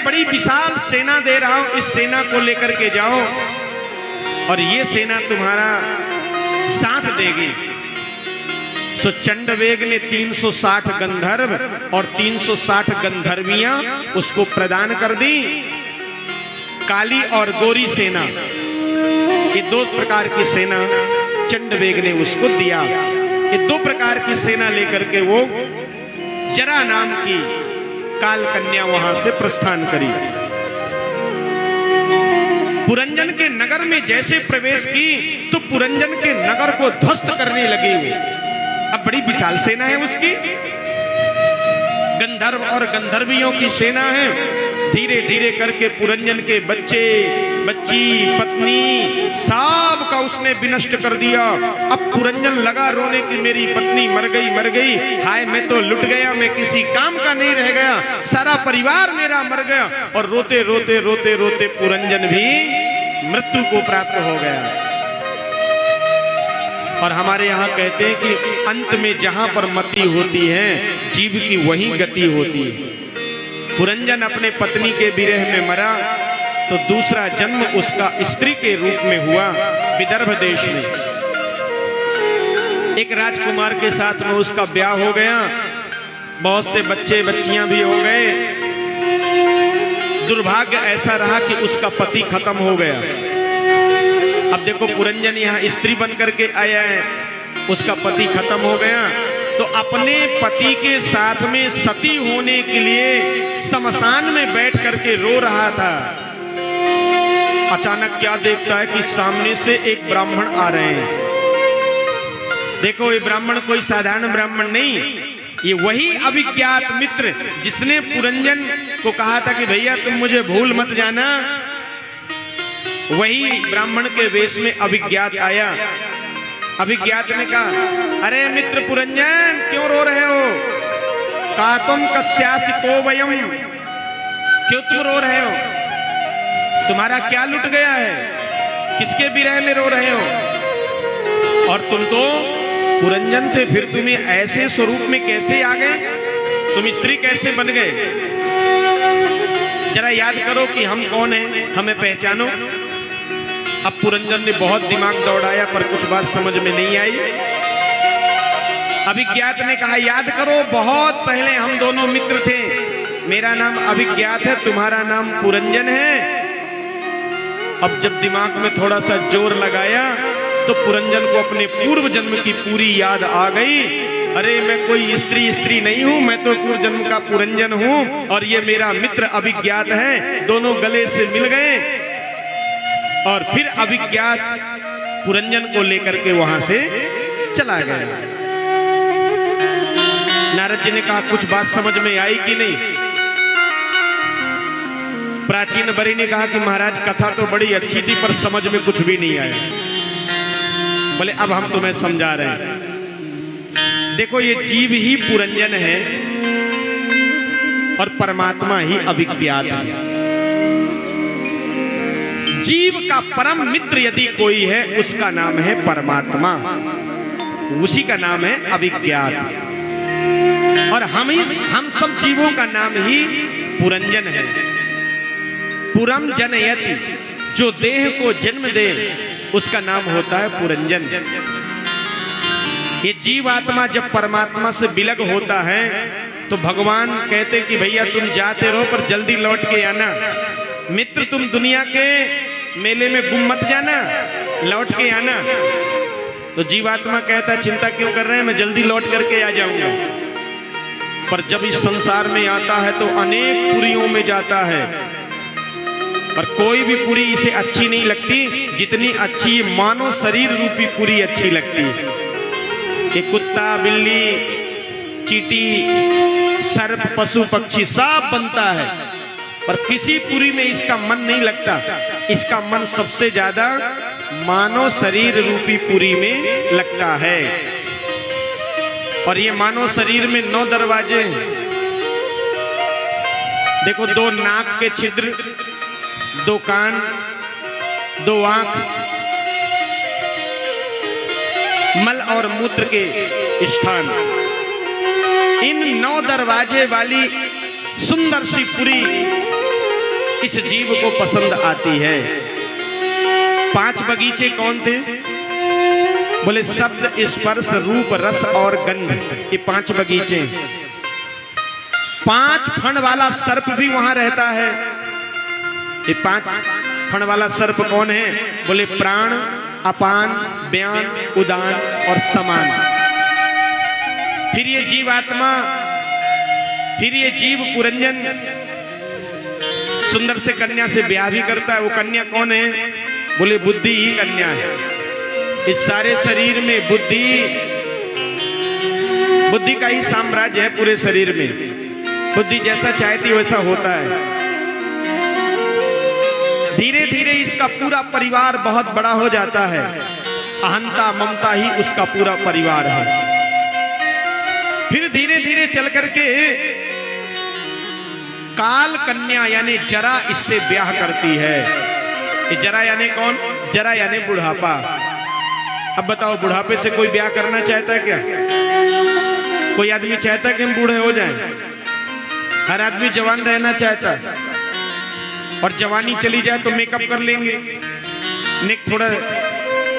बड़ी विशाल सेना दे रहा हूं, इस सेना को लेकर के जाओ और ये सेना तुम्हारा साथ देगी। सो चंडवेग ने 360 गंधर्व और 360 गंधर्वियां उसको प्रदान कर दी। काली और गोरी सेना, ये दो प्रकार की सेना चंडवेग ने उसको दिया। ये दो प्रकार की सेना लेकर के वो जरा नाम की काल कन्या वहां से प्रस्थान करी। पुरंजन के नगर में जैसे प्रवेश की तो पुरंजन के नगर को ध्वस्त करने लगी हुई। अब बड़ी विशाल सेना है उसकी, गंधर्व और गंधर्वियों की सेना है। धीरे धीरे करके पुरंजन के बच्चे, बच्ची, पत्नी सब का उसने विनष्ट कर दिया। अब पुरंजन लगा रोने की मेरी पत्नी मर गई, मर गई, हाय मैं तो लुट गया, मैं किसी काम का नहीं रह गया, सारा परिवार मेरा मर गया। और रोते रोते रोते रोते पुरंजन भी मृत्यु को प्राप्त हो गया। और हमारे यहाँ कहते हैं कि अंत में जहां पर मति होती है जीव की वहीं गति होती है। पुरंजन अपने पत्नी के विरह में मरा तो दूसरा जन्म उसका स्त्री के रूप में हुआ विदर्भ देश में। एक राजकुमार के साथ में उसका ब्याह हो गया, बहुत से बच्चे बच्चियां भी हो गए। दुर्भाग्य ऐसा रहा कि उसका पति खत्म हो गया। अब देखो पुरंजन यहाँ स्त्री बन करके आया है, उसका पति खत्म हो गया, तो अपने पति के साथ में सती होने के लिए शमशान में बैठ करके रो रहा था। अचानक क्या देखता है कि सामने से एक ब्राह्मण आ रहे हैं। देखो ये ब्राह्मण कोई साधारण ब्राह्मण नहीं, ये वही अभिज्ञात मित्र जिसने पुरंजन को कहा था कि भैया तुम मुझे भूल मत जाना। वही ब्राह्मण के वेश में अभिज्ञात आया। अभिज्ञात ने कहा, अरे मित्र पुरंजन क्यों रो रहे हो? का तुम कस्यासि को वयम, क्यों तुम रो रहे हो? तुम्हारा क्या लुट गया है? किसके विरह में रो रहे हो? और तुम तो पुरंजन थे, फिर तुम्हें ऐसे स्वरूप में कैसे आ गए? तुम स्त्री कैसे बन गए? जरा याद करो कि हम कौन हैं, हमें पहचानो। अब पुरंजन ने बहुत दिमाग दौड़ाया पर कुछ बात समझ में नहीं आई। अभिज्ञात ने कहा, याद करो बहुत पहले हम दोनों मित्र थे, मेरा नाम अभिज्ञात है, तुम्हारा नाम पुरंजन है। अब जब दिमाग में थोड़ा सा जोर लगाया तो पुरंजन को अपने पूर्व जन्म की पूरी याद आ गई। अरे मैं कोई स्त्री नहीं हूं, मैं तो पूर्व जन्म का पुरंजन हूं और ये मेरा मित्र अभिज्ञात है। दोनों गले से मिल गए और फिर अभिज्ञात पुरंजन को लेकर के वहां से चला गया। नारद जी ने कहा, कुछ बात समझ में आई कि नहीं? प्राचीन बरी ने कहा कि महाराज कथा तो बड़ी अच्छी थी पर समझ में कुछ भी नहीं आया। बोले अब हम तुम्हें समझा रहे हैं। देखो ये जीव ही पुरंजन है और परमात्मा ही अभिज्ञात है। जीव का परम मित्र यदि कोई है उसका नाम है परमात्मा, उसी का नाम है अभिज्ञात। और हम सब जीवों का नाम ही पुरंजन है। पुरम जनयति, जो देह को जन्म दे उसका नाम होता है पुरंजन। ये जीवात्मा जब परमात्मा से विलग होता है तो भगवान कहते कि भैया तुम जाते रहो पर जल्दी लौट के आना। मित्र तुम दुनिया के मेले में गुम मत जाना, लौट के आना। तो जीवात्मा कहता चिंता क्यों कर रहे हैं, मैं जल्दी लौट करके आ जाऊंगा। पर जब इस संसार में आता है तो अनेक पुरियों में जाता है पर कोई भी पुरी इसे अच्छी नहीं लगती जितनी अच्छी मानव शरीर रूपी पुरी अच्छी लगती है। ये कुत्ता, बिल्ली, चींटी, सर्प, पशु पक्षी सब बनता है पर किसी पुरी में इसका मन नहीं लगता। इसका मन सबसे ज्यादा मानव शरीर रूपी पुरी में लगता है। और ये मानव शरीर में 9 दरवाजे हैं। देखो 2 नाक के छिद्र, 2 कान, 2 आंख, मल और मूत्र के स्थान। इन 9 दरवाजे वाली सुंदर सी पुरी इस जीव को पसंद आती है। 5 बगीचे कौन थे? बोले शब्द, स्पर्श, रूप, रस और गंध, ये 5 बगीचे। 5 फण वाला सर्प भी वहां रहता है। ये 5 फण वाला सर्प कौन है? बोले प्राण, अपान, व्यान, उदान और समान। फिर ये जीवात्मा, फिर ये जीव पुरंजन सुंदर से कन्या से ब्याह भी करता है। वो कन्या कौन है? बोले बुद्धि ही कन्या है। इस सारे शरीर में बुद्धि का ही साम्राज्य है। पूरे शरीर में बुद्धि जैसा चाहती वैसा होता है। धीरे धीरे इसका पूरा परिवार बहुत बड़ा हो जाता है। अहंता ममता ही उसका पूरा परिवार है। फिर धीरे धीरे चल करके काल कन्या यानी जरा इससे ब्याह करती है। ये जरा यानी कौन? जरा यानी बुढ़ापा। अब बताओ, बुढ़ापे से कोई ब्याह करना चाहता है क्या? कोई आदमी चाहता है कि हम बूढ़े हो जाएं? हर आदमी जवान रहना चाहता है। और जवानी चली जाए तो मेकअप कर लेंगे, थोड़ा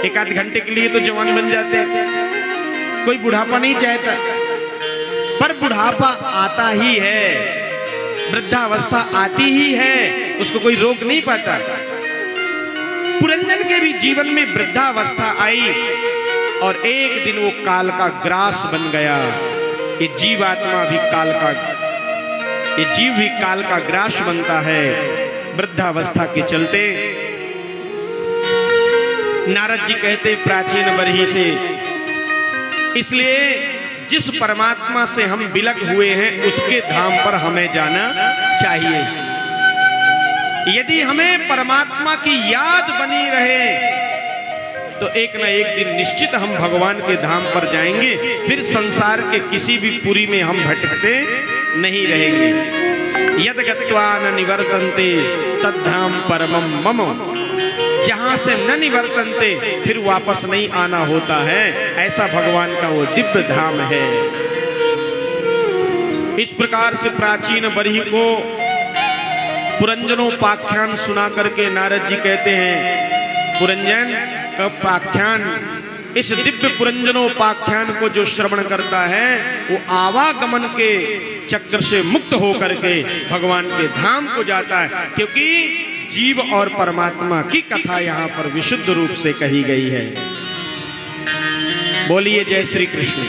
1-8 घंटे के लिए तो जवान बन जाते हैं। कोई बुढ़ापा नहीं चाहता, पर बुढ़ापा आता ही है, वृद्धावस्था आती ही है, उसको कोई रोक नहीं पाता। पुरंजन के भी जीवन में वृद्धावस्था आई और एक दिन वो काल का ग्रास बन गया। ये जीवात्मा भी काल का, ये जीव भी काल का ग्रास बनता है वृद्धावस्था के चलते। नारद जी कहते प्राचीन बरही से, इसलिए जिस परमात्मा से हम विलग हुए हैं उसके धाम पर हमें जाना चाहिए। यदि हमें परमात्मा की याद बनी रहे तो एक न एक दिन निश्चित हम भगवान के धाम पर जाएंगे। फिर संसार के किसी भी पुरी में हम भटकते नहीं रहेंगे। यद गत्वा न निवर्तन्ते तद्धाम परमं मम, जहां से न निवर्तन्ते फिर वापस नहीं आना होता है, ऐसा भगवान का वो दिव्य धाम है। इस प्रकार से प्राचीन बरही को पुरंजनोपाख्यान सुना करके नारद जी कहते हैं, पुरंजन का पाख्यान, इस दिव्य पुरंजनोपाख्यान को जो श्रवण करता है वो आवागमन के चक्र से मुक्त होकर के भगवान के धाम को जाता है। क्योंकि जीव और परमात्मा की कथा यहाँ पर विशुद्ध रूप से कही गई है। बोलिए जय श्री कृष्ण।